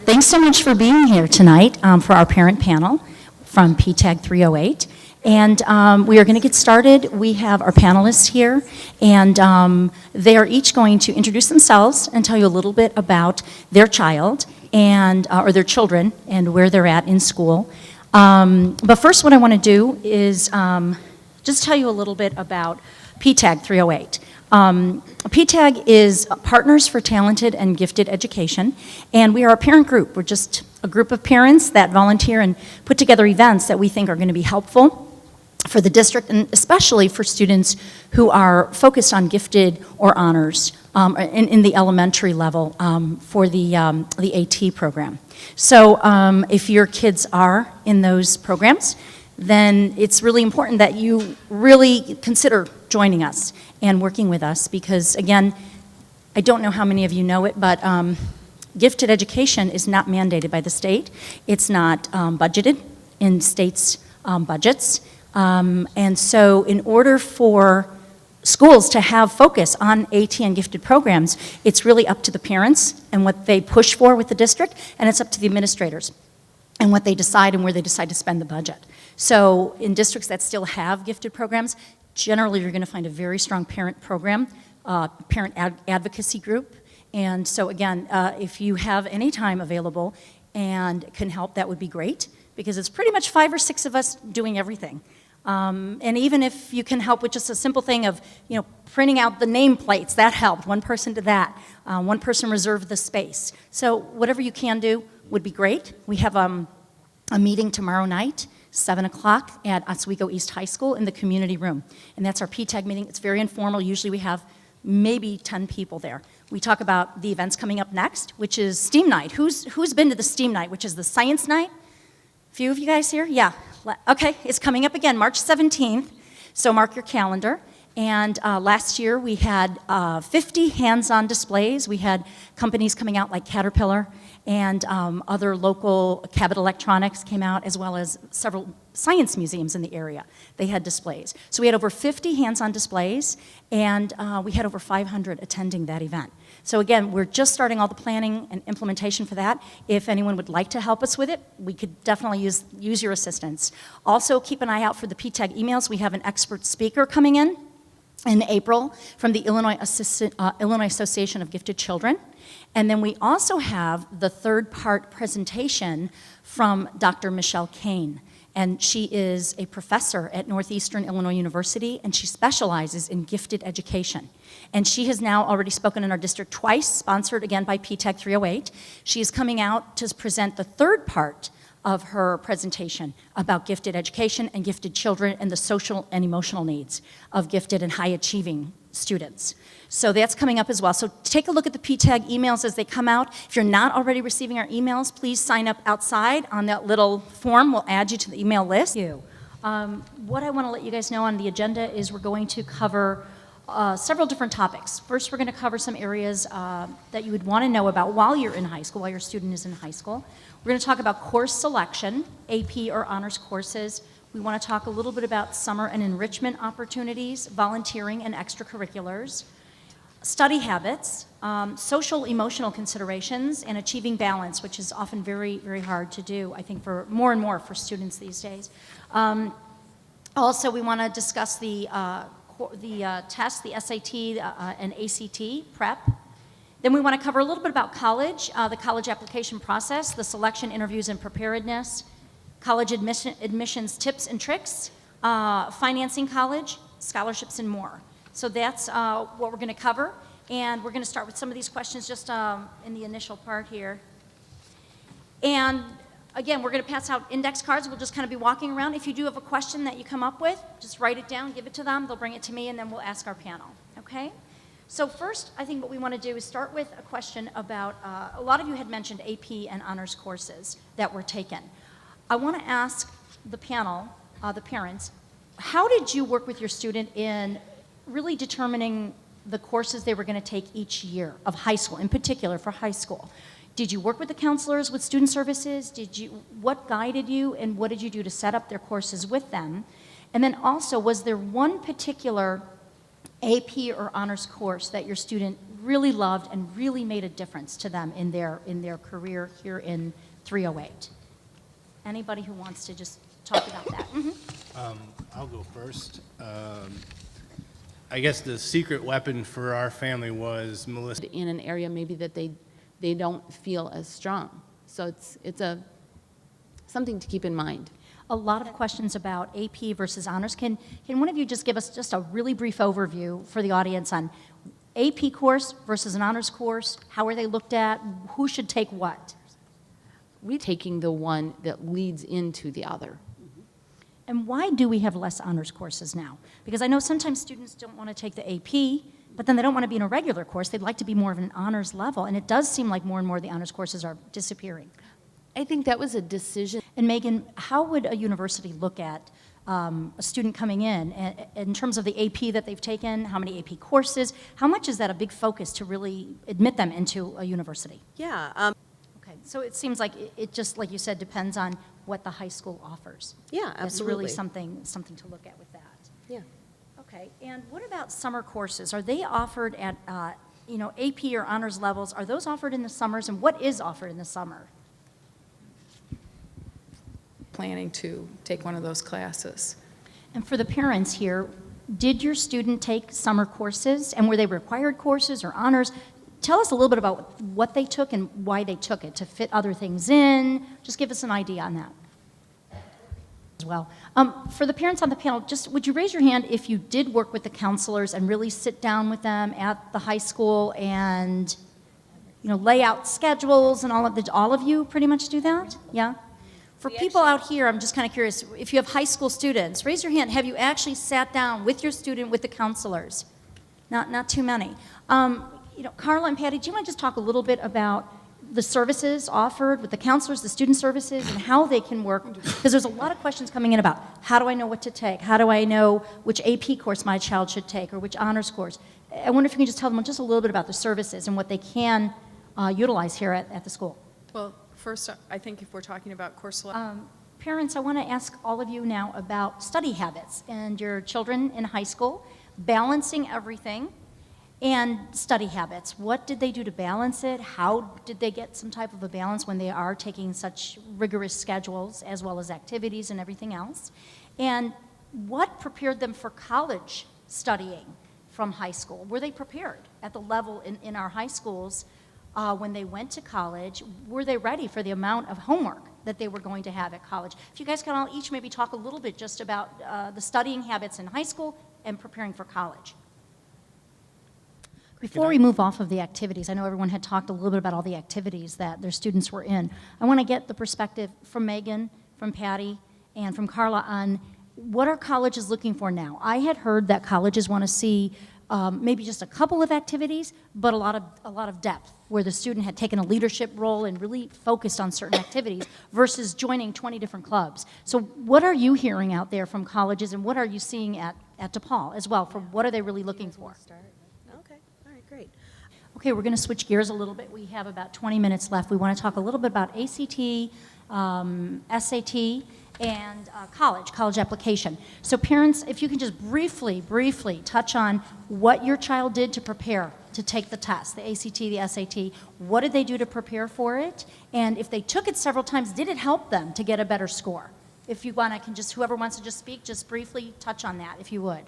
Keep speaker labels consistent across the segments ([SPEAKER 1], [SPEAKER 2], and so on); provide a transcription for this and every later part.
[SPEAKER 1] thanks so much for being here tonight for our parent panel from PTAG 308. And we are going to get started. We have our panelists here, and they are each going to introduce themselves and tell you a little bit about their child and or their children and where they're at in school. But first, what I want to do is just tell you a little bit about PTAG 308. PTAG is Partners for Talented and Gifted Education, and we are a parent group. We're just a group of parents that volunteer and put together events that we think are going to be helpful for the district, and especially for students who are focused on gifted or honors in the elementary level for the AT program. So if your kids are in those programs, then it's really important that you really consider joining us and working with us, because again, I don't know how many of you know it, but gifted education is not mandated by the state. It's not budgeted in states' budgets. And so in order for schools to have focus on AT and gifted programs, it's really up to the parents and what they push for with the district, and it's up to the administrators and what they decide and where they decide to spend the budget. So in districts that still have gifted programs, generally you're going to find a very strong parent program, parent advocacy group. And so again, if you have any time available and can help, that would be great, because it's pretty much 5 or 6 of us doing everything. And even if you can help with just a simple thing of, printing out the nameplates, that helped. One person did that. One person reserved the space. So whatever you can do would be great. We have a meeting tomorrow night, 7 o'clock at Oswego East High School in the community room. And that's our PTAG meeting. It's very informal. Usually we have maybe 10 people there. We talk about the events coming up next, which is STEAM Night. Who's been to the STEAM Night, which is the science night? A few of you guys here? Yeah. Okay, it's coming up again, March 17th, so mark your calendar. And last year we had 50 hands-on displays. We had companies coming out like Caterpillar, and other local Cabot Electronics came out, as well as several science museums in the area. They had displays. So we had over 50 hands-on displays, and we had over 500 attending that event. So again, we're just starting all the planning and implementation for that. If anyone would like to help us with it, we could definitely use your assistance. Also, keep an eye out for the PTAG emails. We have an expert speaker coming in April from the Illinois Association of Gifted Children. And then we also have the third-part presentation from Dr. Michelle Kane. And she is a professor at Northeastern Illinois University, and she specializes in gifted education. And she has now already spoken in our district twice, sponsored again by PTAG 308. She is coming out to present the third part of her presentation about gifted education and gifted children and the social and emotional needs of gifted and high-achieving students. So that's coming up as well. So take a look at the PTAG emails as they come out. If you're not already receiving our emails, please sign up outside on that little form. We'll add you to the email list. What I want to let you guys know on the agenda is we're going to cover several different topics. First, we're going to cover some areas that you would want to know about while you're in high school, while your student is in high school. We're going to talk about course selection, AP or honors courses. We want to talk a little bit about summer and enrichment opportunities, volunteering and extracurriculars, study habits, social emotional considerations, and achieving balance, which is often very, very hard to do, I think, for more and more for students these days. Also, we want to discuss the tests, the SAT and ACT prep. Then we want to cover a little bit about college, the college application process, the selection, interviews, and preparedness, college admissions tips and tricks, financing college, scholarships, and more. So that's what we're going to cover, and we're going to start with some of these questions just in the initial part here. And again, we're going to pass out index cards. We'll just kind of be walking around. If you do have a question that you come up with, just write it down, give it to them. They'll bring it to me, and then we'll ask our panel, okay? So first, I think what we want to do is start with a question about, a lot of you had mentioned AP and honors courses that were taken. I want to ask the panel, the parents, how did you work with your student in really determining the courses they were going to take each year of high school, in particular for high school? Did you work with the counselors, with student services? What guided you, and what did you do to set up their courses with them? And then also, was there one particular AP or honors course that your student really loved and really made a difference to them in their career here in 308. Anybody who wants to just talk about that?
[SPEAKER 2] I'll go first. I guess the secret weapon for our family was Melissa.
[SPEAKER 3] In an area maybe that they don't feel as strong. So it's something to keep in mind.
[SPEAKER 1] A lot of questions about AP versus honors. Can one of you just give us just a really brief overview for the audience on AP course versus an honors course? How are they looked at? Who should take what?
[SPEAKER 3] We taking the one that leads into the other.
[SPEAKER 1] And why do we have less honors courses now? Because I know sometimes students don't want to take the AP, but then they don't want to be in a regular course. They'd like to be more of an honors level, and it does seem like more and more the honors courses are disappearing.
[SPEAKER 3] I think that was a decision.
[SPEAKER 1] And Megan, how would a university look at a student coming in terms of the AP that they've taken, how many AP courses, how much is that a big focus to really admit them into a university?
[SPEAKER 4] Yeah.
[SPEAKER 1] Okay, so it seems like it just, like you said, depends on what the high school offers.
[SPEAKER 4] Yeah,
[SPEAKER 1] That's
[SPEAKER 4] absolutely.
[SPEAKER 1] really something to look at with that.
[SPEAKER 4] Yeah.
[SPEAKER 1] Okay, and what about summer courses? Are they offered at, AP or honors levels? Are those offered in the summers, and what is offered in the summer?
[SPEAKER 5] Planning to take one of those classes.
[SPEAKER 1] And for the parents here, did your student take summer courses, and were they required courses or honors? Tell us a little bit about what they took and why they took it, to fit other things in. Just give us an idea on that as well. For the parents on the panel, just would you raise your hand if you did work with the counselors and really sit down with them at the high school and, lay out schedules and all of you pretty much do that? Yeah? For people out here, I'm just kind of curious, if you have high school students, raise your hand. Have you actually sat down with your student with the counselors? Not too many. Carla and Patty, do you want to just talk a little bit about the services offered with the counselors, the student services, and how they can work? Because there's a lot of questions coming in about how do I know what to take? How do I know which AP course my child should take or which honors course? I wonder if you can just tell them just a little bit about the services and what they can utilize here at the school.
[SPEAKER 5] Well, first, I think if we're talking about course selection,
[SPEAKER 1] Parents, I want to ask all of you now about study habits and your children in high school, balancing everything. And study habits. What did they do to balance it? How did they get some type of a balance when they are taking such rigorous schedules as well as activities and everything else? And what prepared them for college studying from high school? Were they prepared at the level in our high schools when they went to college? Were they ready for the amount of homework that they were going to have at college? If you guys can all each maybe talk a little bit just about the studying habits in high school and preparing for college. Before we move off of the activities, I know everyone had talked a little bit about all the activities that their students were in. I want to get the perspective from Megan, from Patty, and from Carla on what are colleges looking for now. I had heard that colleges want to see maybe just a couple of activities, but a lot of depth, where the student had taken a leadership role and really focused on certain activities versus joining 20 different clubs. So what are you hearing out there from colleges, and what are you seeing at DePaul as well, for what are they really looking for?
[SPEAKER 4] Okay. All right. Great.
[SPEAKER 1] Okay, we're going to switch gears a little bit. We have about 20 minutes left. We want to talk a little bit about ACT, SAT, and college application. So parents, if you can just briefly touch on what your child did to prepare to take the test, the ACT, the SAT. What did they do to prepare for it? And if they took it several times, did it help them to get a better score? If you want, whoever wants to just speak, just briefly touch on that, if you would.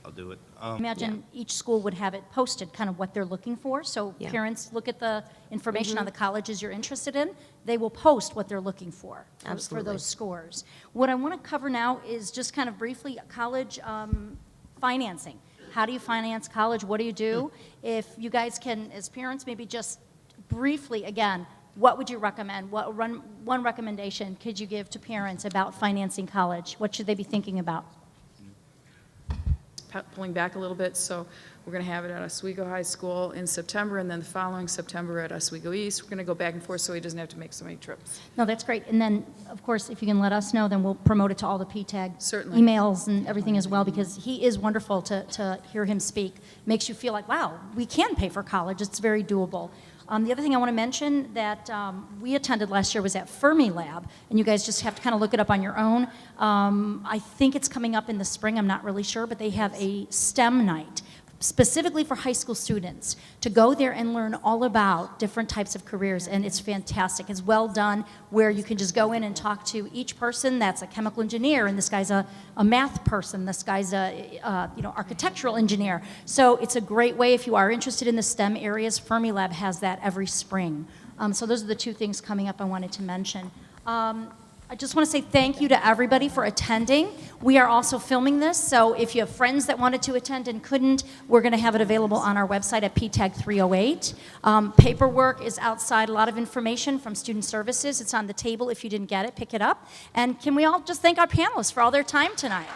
[SPEAKER 2] I'll do it.
[SPEAKER 1] Imagine each school would have it posted, kind of what they're looking for. So
[SPEAKER 4] Yeah.
[SPEAKER 1] parents look at the information on the colleges you're interested in. They will post what they're looking for
[SPEAKER 4] Absolutely.
[SPEAKER 1] those scores. What I want to cover now is just kind of briefly college financing. How do you finance college? What do you do? If you guys can, as parents, maybe just briefly, again, what would you recommend? One recommendation could you give to parents about financing college? What should they be thinking about?
[SPEAKER 5] pulling back a little bit, so we're going to have it at Oswego High School in September, and then the following September at Oswego East. We're going to go back and forth so he doesn't have to make so many trips.
[SPEAKER 1] No, that's great. And then, of course, if you can let us know, then we'll promote it to all the PTAG
[SPEAKER 5] Certainly.
[SPEAKER 1] emails and everything as well, because he is wonderful to hear him speak. Makes you feel like, wow, we can pay for college. It's very doable. The other thing I want to mention that we attended last year was at Fermilab, and you guys just have to kind of look it up on your own. I think it's coming up in the spring. I'm not really sure, but they have a STEM night. specifically for high school students, to go there and learn all about different types of careers, and it's fantastic. It's well done, where you can just go in and talk to each person. That's a chemical engineer, and this guy's a math person, this guy's a architectural engineer. So it's a great way if you are interested in the STEM areas. Fermilab has that every spring. So those are the two things coming up I wanted to mention. I just want to say thank you to everybody for attending. We are also filming this, so if you have friends that wanted to attend and couldn't, we're going to have it available on our website at PTAG 308. Paperwork is outside, a lot of information from Student Services. It's on the table. If you didn't get it, pick it up. And can we all just thank our panelists for all their time tonight?